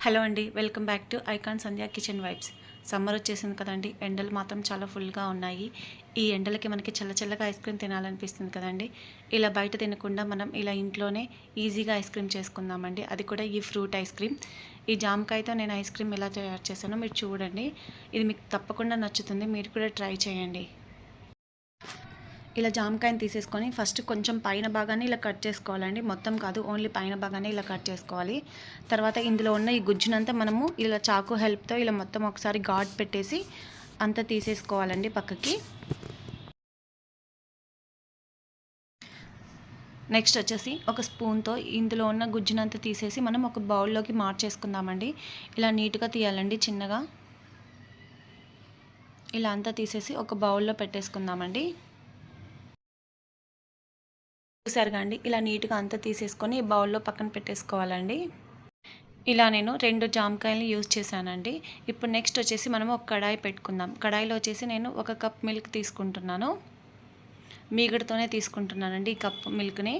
Hello అండి, welcome back to icon Sandhya kitchen vibes. Summer వచ్చేసింది కదండి. ఎండలు మాత్రం చాలా ఫుల్గా ఉన్నాయి. ఈ ఎండలకి మనకి చల్లచల్లగా ఐస్ క్రీమ్ తినాలనిపిస్తుంది కదండి. ఇలా బయట తినకుండా మనం ఇలా ఇంట్లోనే ఈజీగా ఐస్ క్రీమ్ చేసుకుందామండి. అది కూడా ఈ ఫ్రూట్ ఐస్ క్రీమ్. ఈ జామకాయతో నేను ఐస్ క్రీమ్ ఎలా తయారు చేశానో మీరు చూడండి. ఇది మీకు తప్పకుండా నచ్చుతుంది. మీరు కూడా ట్రై చేయండి. ఇలా జామకాయని తీసేసుకొని ఫస్ట్ కొంచెం పైన భాగాన్ని ఇలా కట్ చేసుకోవాలండి. మొత్తం కాదు, ఓన్లీ పైన భాగాన్ని ఇలా కట్ చేసుకోవాలి. తర్వాత ఇందులో ఉన్న ఈ గుజ్జునంతా మనము ఇలా చాకు హెల్ప్తో ఇలా మొత్తం ఒకసారి ఘాట్ పెట్టేసి అంతా తీసేసుకోవాలండి పక్కకి. నెక్స్ట్ వచ్చేసి ఒక స్పూన్తో ఇందులో ఉన్న గుజ్జునంతా తీసేసి మనం ఒక బౌల్లోకి మార్చేసుకుందామండి. ఇలా నీట్గా తీయాలండి చిన్నగా. ఇలా అంతా తీసేసి ఒక బౌల్లో పెట్టేసుకుందామండి. చూసారుగా అండి, ఇలా నీట్గా అంతా తీసేసుకొని బౌల్లో పక్కన పెట్టేసుకోవాలండి. ఇలా నేను 2 జామకాయలు యూజ్ చేశానండి. ఇప్పుడు నెక్స్ట్ వచ్చేసి మనం ఒక కడాయి పెట్టుకుందాం. కడాయిలో వచ్చేసి నేను 1 కప్ మిల్క్ తీసుకుంటున్నాను. మీగడతోనే తీసుకుంటున్నానండి ఈ కప్ మిల్క్ని.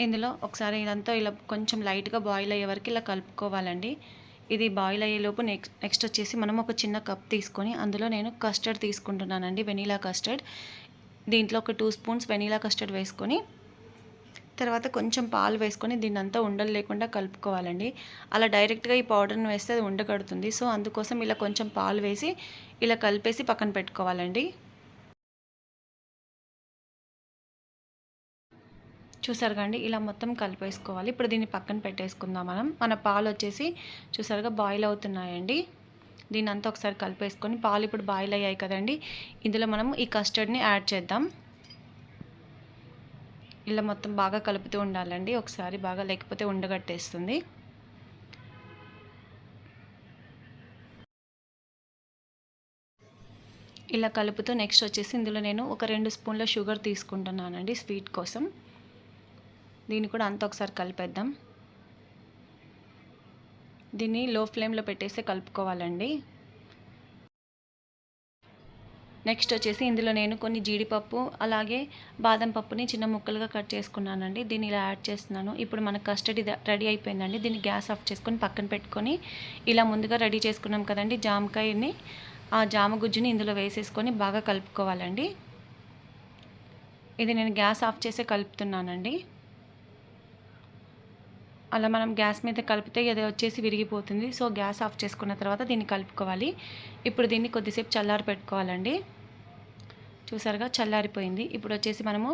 ఇందులో ఒకసారి ఇదంతా ఇలా కొంచెం లైట్గా బాయిల్ అయ్యే వరకు ఇలా కలుపుకోవాలండి. ఇది బాయిల్ అయ్యేలోపు నెక్స్ట్ వచ్చేసి మనం ఒక చిన్న కప్ తీసుకొని అందులో నేను కస్టర్డ్ తీసుకుంటున్నానండి, వెనీలా కస్టర్డ్. దీంట్లో ఒక 2 స్పూన్స్ వెనీలా కస్టర్డ్ వేసుకొని తర్వాత కొంచెం పాలు వేసుకొని దీన్నంతా ఉండలు లేకుండా కలుపుకోవాలండి. అలా డైరెక్ట్గా ఈ పౌడర్ని వేస్తే అది ఉండకడుతుంది. సో అందుకోసం ఇలా కొంచెం పాలు వేసి ఇలా కలిపేసి పక్కన పెట్టుకోవాలండి. చూసారుగా అండి, ఇలా మొత్తం కలిపేసుకోవాలి. ఇప్పుడు దీన్ని పక్కన పెట్టేసుకుందాం మనం. మన పాలు వచ్చేసి చూసారుగా బాయిల్ అవుతున్నాయండి. దీన్ని అంతా ఒకసారి కలిపేసుకొని పాలు ఇప్పుడు బాయిల్ అయ్యాయి కదండి. ఇందులో మనం ఈ కస్టర్డ్ని యాడ్ చేద్దాం. ఇలా మొత్తం బాగా కలుపుతూ ఉండాలండి ఒకసారి బాగా, లేకపోతే ఉండగట్టేస్తుంది. ఇలా కలుపుతూ నెక్స్ట్ వచ్చేసి ఇందులో నేను ఒక 2 స్పూన్ల షుగర్ తీసుకుంటున్నానండి స్వీట్ కోసం. దీన్ని కూడా అంతా ఒకసారి కలిపేద్దాం. దీన్ని లో ఫ్లేమ్లో పెట్టేసి కలుపుకోవాలండి. నెక్స్ట్ వచ్చేసి ఇందులో నేను కొన్ని జీడిపప్పు అలాగే బాదం పప్పుని చిన్న ముక్కలుగా కట్ చేసుకున్నానండి. దీన్ని ఇలా యాడ్ చేస్తున్నాను. ఇప్పుడు మన కస్టర్డ్ రెడీ అయిపోయిందండి. దీన్ని గ్యాస్ ఆఫ్ చేసుకొని పక్కన పెట్టుకొని ఇలా ముందుగా రెడీ చేసుకున్నాం కదండి జామకాయని, ఆ జామ గుజ్జుని ఇందులో వేసేసుకొని బాగా కలుపుకోవాలండి. ఇది నేను గ్యాస్ ఆఫ్ చేసే కలుపుతున్నానండి. అలా మనం గ్యాస్ మీద కలిపితే అది వచ్చేసి విరిగిపోతుంది. సో గ్యాస్ ఆఫ్ చేసుకున్న తర్వాత దీన్ని కలుపుకోవాలి. ఇప్పుడు దీన్ని కొద్దిసేపు చల్లారి పెట్టుకోవాలండి. చూసారుగా చల్లారిపోయింది. ఇప్పుడు వచ్చేసి మనము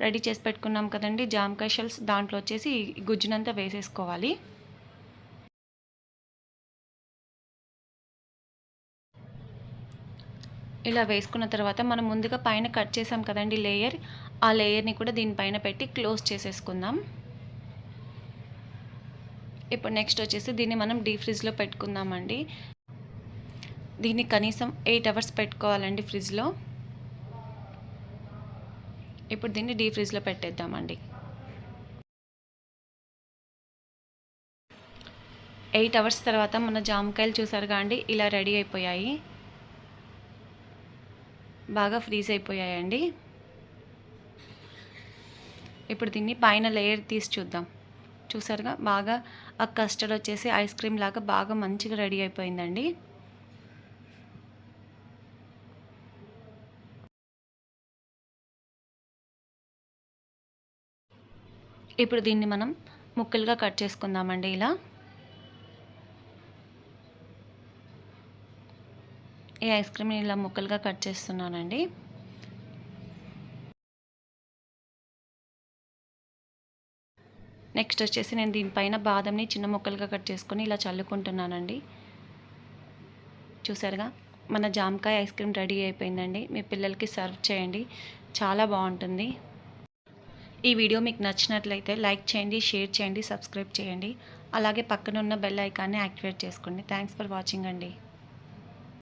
రెడీ చేసి పెట్టుకున్నాం కదండి జామకాయ షెల్స్, దాంట్లో వచ్చేసి గుజ్జునంతా వేసేసుకోవాలి. ఇలా వేసుకున్న తర్వాత మనం ముందుగా పైన కట్ చేసాం కదండి లేయర్, ఆ లేయర్ని కూడా దీనిపైన పెట్టి క్లోజ్ చేసేసుకుందాం. ఇప్పుడు నెక్స్ట్ వచ్చేసి దీన్ని మనం డీప్ ఫ్రిడ్జ్లో పెట్టుకుందామండి. దీన్ని కనీసం 8 అవర్స్ పెట్టుకోవాలండి ఫ్రిడ్జ్లో. ఇప్పుడు దీన్ని డీప్ ఫ్రిడ్జ్లో పెట్టేద్దామండి. 8 అవర్స్ తర్వాత మన జామకాయలు చూసారుగా అండి, ఇలా రెడీ అయిపోయాయి. బాగా ఫ్రీజ్ అయిపోయాయండి. ఇప్పుడు దీన్ని పైన లేయర్ తీసి చూద్దాం. చూసారుగా బాగా ఆ కస్టర్డ్ వచ్చేసి ఐస్ క్రీమ్ లాగా బాగా మంచిగా రెడీ అయిపోయిందండి. ఇప్పుడు దీన్ని మనం ముక్కలుగా కట్ చేసుకుందామండి. ఇలా ఈ ఐస్ క్రీమ్ని ఇలా ముక్కలుగా కట్ చేస్తున్నానండి. నెక్స్ట్ వచ్చేసి నేను దీనిపైన బాదంని చిన్న ముక్కలుగా కట్ చేసుకొని ఇలా చల్లుకుంటున్నానండి. చూసారుగా మన జామకాయ ఐస్ క్రీమ్ రెడీ అయిపోయిందండి. మీ పిల్లలకి సర్వ్ చేయండి, చాలా బాగుంటుంది. ఈ వీడియో మీకు నచ్చినట్లయితే లైక్ చేయండి, షేర్ చేయండి, సబ్స్క్రైబ్ చేయండి. అలాగే పక్కన ఉన్న బెల్ ఐకాన్ని యాక్టివేట్ చేసుకోండి. థ్యాంక్స్ ఫర్ వాచింగ్ అండి.